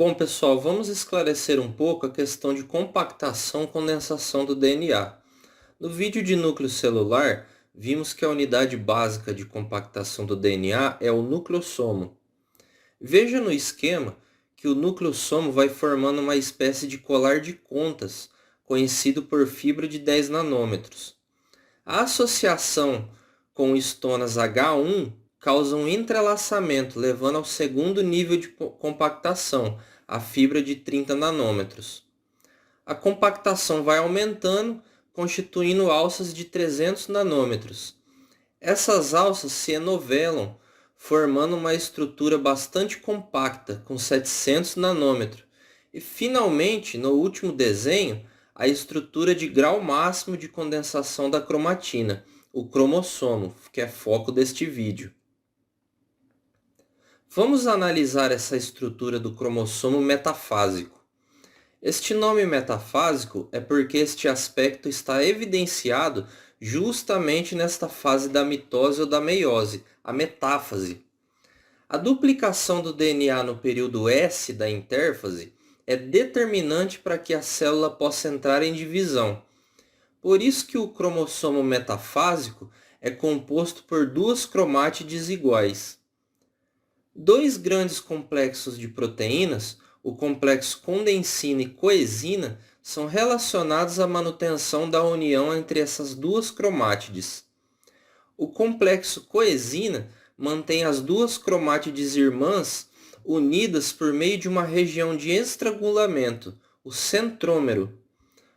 Bom, pessoal, vamos esclarecer um pouco a questão de compactação e condensação do DNA. No vídeo de núcleo celular, vimos que a unidade básica de compactação do DNA é o nucleossomo. Veja no esquema que o nucleossomo vai formando uma espécie de colar de contas, conhecido por fibra de 10 nanômetros. A associação com estonas H1 causa um entrelaçamento, levando ao segundo nível de compactação, a fibra de 30 nanômetros. A compactação vai aumentando, constituindo alças de 300 nanômetros. Essas alças se enovelam, formando uma estrutura bastante compacta, com 700 nanômetros. E, finalmente, no último desenho, a estrutura de grau máximo de condensação da cromatina, o cromossomo, que é foco deste vídeo. Vamos analisar essa estrutura do cromossomo metafásico. Este nome metafásico é porque este aspecto está evidenciado justamente nesta fase da mitose ou da meiose, a metáfase. A duplicação do DNA no período S da intérfase é determinante para que a célula possa entrar em divisão. Por isso que o cromossomo metafásico é composto por duas cromátides iguais. Dois grandes complexos de proteínas, o complexo condensina e coesina, são relacionados à manutenção da união entre essas duas cromátides. O complexo coesina mantém as duas cromátides irmãs unidas por meio de uma região de estrangulamento, o centrômero.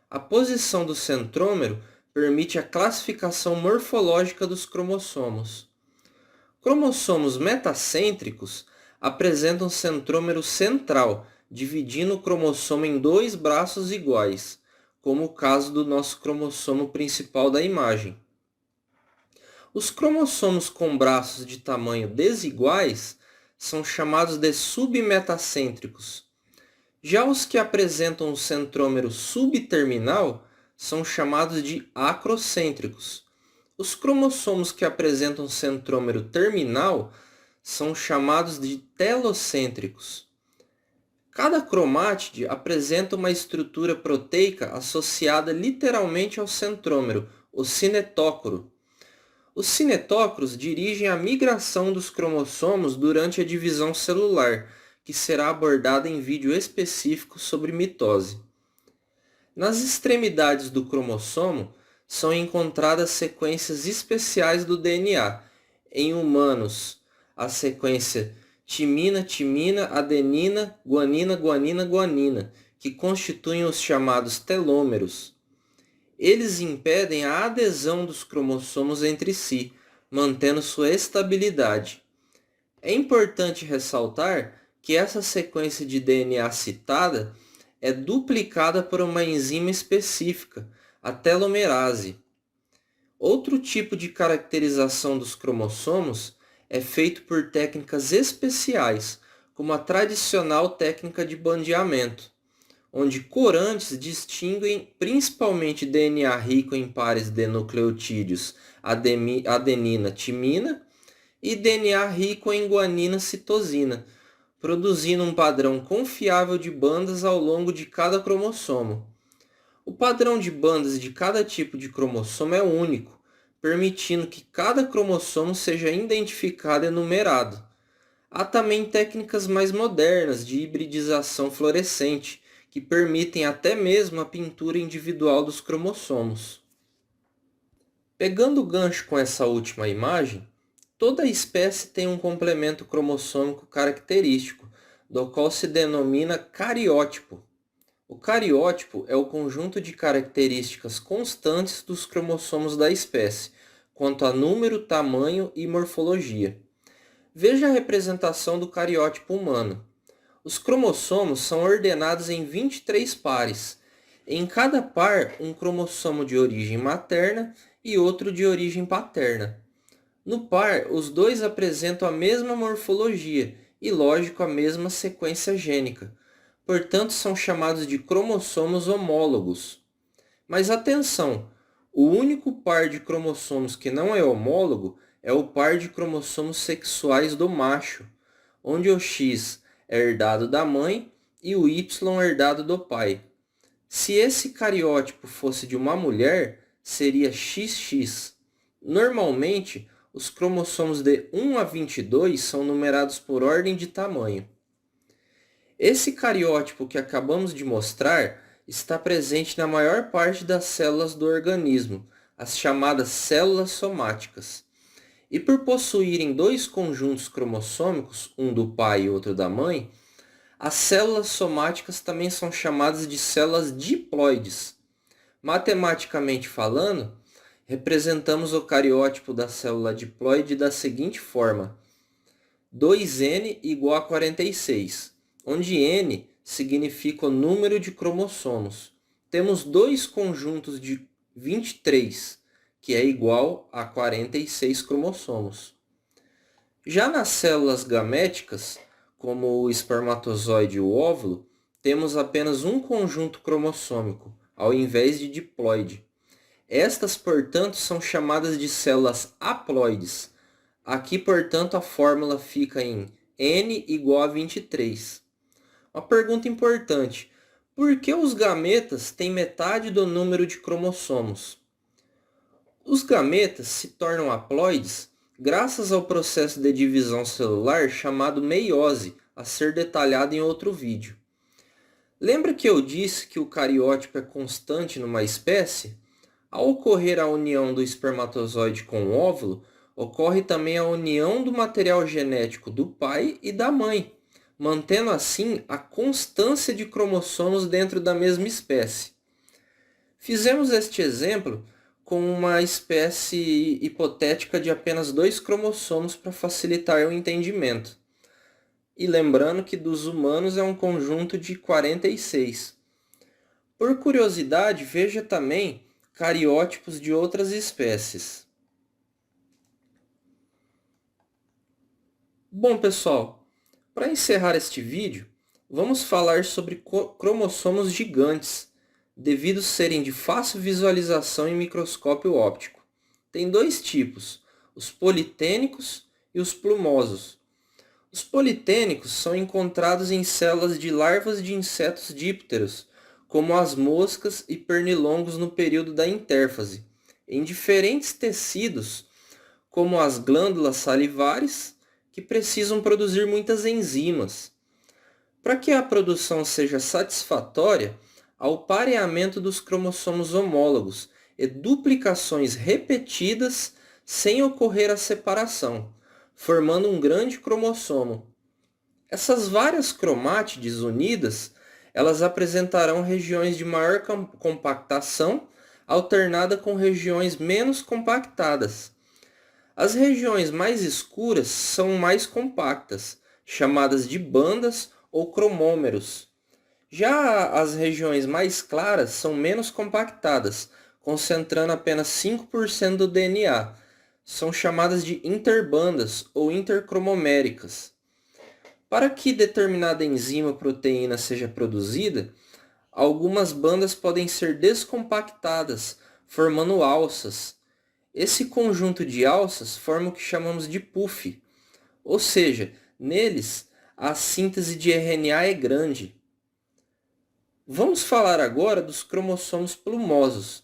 A posição do centrômero permite a classificação morfológica dos cromossomos. Cromossomos metacêntricos apresentam centrômero central, dividindo o cromossomo em dois braços iguais, como o caso do nosso cromossomo principal da imagem. Os cromossomos com braços de tamanho desiguais são chamados de submetacêntricos. Já os que apresentam o centrômero subterminal são chamados de acrocêntricos. Os cromossomos que apresentam centrômero terminal são chamados de telocêntricos. Cada cromátide apresenta uma estrutura proteica associada literalmente ao centrômero, o cinetócoro. Os cinetócoros dirigem a migração dos cromossomos durante a divisão celular, que será abordada em vídeo específico sobre mitose. Nas extremidades do cromossomo são encontradas sequências especiais do DNA. Em humanos, a sequência timina-timina, adenina, guanina, guanina, guanina, que constituem os chamados telômeros. Eles impedem a adesão dos cromossomos entre si, mantendo sua estabilidade. É importante ressaltar que essa sequência de DNA citada é duplicada por uma enzima específica, a telomerase. Outro tipo de caracterização dos cromossomos é feito por técnicas especiais, como a tradicional técnica de bandeamento, onde corantes distinguem principalmente DNA rico em pares de nucleotídeos adenina-timina e DNA rico em guanina-citosina, produzindo um padrão confiável de bandas ao longo de cada cromossomo. O padrão de bandas de cada tipo de cromossomo é único, permitindo que cada cromossomo seja identificado e numerado. Há também técnicas mais modernas de hibridização fluorescente, que permitem até mesmo a pintura individual dos cromossomos. Pegando o gancho com essa última imagem, toda espécie tem um complemento cromossômico característico, do qual se denomina cariótipo. O cariótipo é o conjunto de características constantes dos cromossomos da espécie, quanto a número, tamanho e morfologia. Veja a representação do cariótipo humano. Os cromossomos são ordenados em 23 pares. Em cada par, um cromossomo de origem materna e outro de origem paterna. No par, os dois apresentam a mesma morfologia e, lógico, a mesma sequência gênica. Portanto, são chamados de cromossomos homólogos. Mas atenção, o único par de cromossomos que não é homólogo é o par de cromossomos sexuais do macho, onde o X é herdado da mãe e o Y herdado do pai. Se esse cariótipo fosse de uma mulher, seria XX. Normalmente, os cromossomos de 1 a 22 são numerados por ordem de tamanho. Esse cariótipo que acabamos de mostrar está presente na maior parte das células do organismo, as chamadas células somáticas. E por possuírem dois conjuntos cromossômicos, um do pai e outro da mãe, as células somáticas também são chamadas de células diploides. Matematicamente falando, representamos o cariótipo da célula diploide da seguinte forma: 2n igual a 46, onde n significa o número de cromossomos. Temos dois conjuntos de 23, que é igual a 46 cromossomos. Já nas células gaméticas, como o espermatozoide e o óvulo, temos apenas um conjunto cromossômico, ao invés de diploide. Estas, portanto, são chamadas de células haploides. Aqui, portanto, a fórmula fica em n igual a 23. Uma pergunta importante: por que os gametas têm metade do número de cromossomos? Os gametas se tornam haploides graças ao processo de divisão celular chamado meiose, a ser detalhado em outro vídeo. Lembra que eu disse que o cariótipo é constante numa espécie? Ao ocorrer a união do espermatozoide com o óvulo, ocorre também a união do material genético do pai e da mãe, mantendo assim a constância de cromossomos dentro da mesma espécie. Fizemos este exemplo com uma espécie hipotética de apenas 2 cromossomos para facilitar o entendimento. E lembrando que dos humanos é um conjunto de 46. Por curiosidade, veja também cariótipos de outras espécies. Bom, pessoal, para encerrar este vídeo, vamos falar sobre cromossomos gigantes, devido serem de fácil visualização em microscópio óptico. Tem dois tipos, os politênicos e os plumosos. Os politênicos são encontrados em células de larvas de insetos dípteros, como as moscas e pernilongos no período da intérfase, em diferentes tecidos, como as glândulas salivares, que precisam produzir muitas enzimas. Para que a produção seja satisfatória, há o pareamento dos cromossomos homólogos e duplicações repetidas sem ocorrer a separação, formando um grande cromossomo. Essas várias cromátides unidas, elas apresentarão regiões de maior compactação, alternada com regiões menos compactadas. As regiões mais escuras são mais compactas, chamadas de bandas ou cromômeros. Já as regiões mais claras são menos compactadas, concentrando apenas 5% do DNA. São chamadas de interbandas ou intercromoméricas. Para que determinada enzima ou proteína seja produzida, algumas bandas podem ser descompactadas, formando alças. Esse conjunto de alças forma o que chamamos de puff, ou seja, neles a síntese de RNA é grande. Vamos falar agora dos cromossomos plumosos.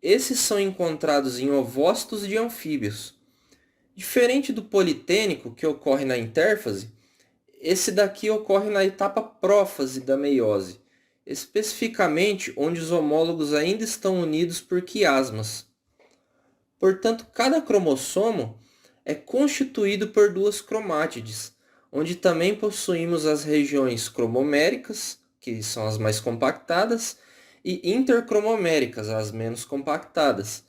Esses são encontrados em ovócitos de anfíbios. Diferente do politênico, que ocorre na intérfase, esse daqui ocorre na etapa prófase da meiose, especificamente onde os homólogos ainda estão unidos por quiasmas. Portanto, cada cromossomo é constituído por duas cromátides, onde também possuímos as regiões cromoméricas, que são as mais compactadas, e intercromoméricas, as menos compactadas.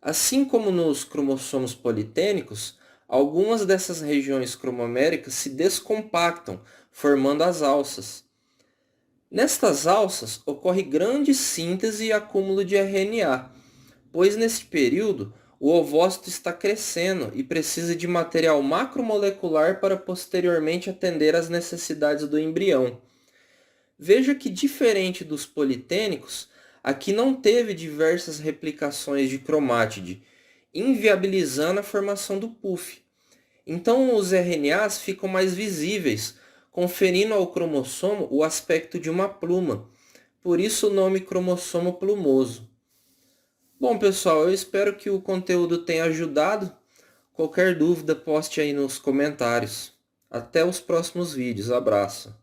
Assim como nos cromossomos politênicos, algumas dessas regiões cromoméricas se descompactam, formando as alças. Nestas alças ocorre grande síntese e acúmulo de RNA, pois neste período o ovócito está crescendo e precisa de material macromolecular para posteriormente atender às necessidades do embrião. Veja que, diferente dos politênicos, aqui não teve diversas replicações de cromátide, inviabilizando a formação do puff. Então os RNAs ficam mais visíveis, conferindo ao cromossomo o aspecto de uma pluma. Por isso o nome cromossomo plumoso. Bom, pessoal, eu espero que o conteúdo tenha ajudado. Qualquer dúvida, poste aí nos comentários. Até os próximos vídeos. Abraço.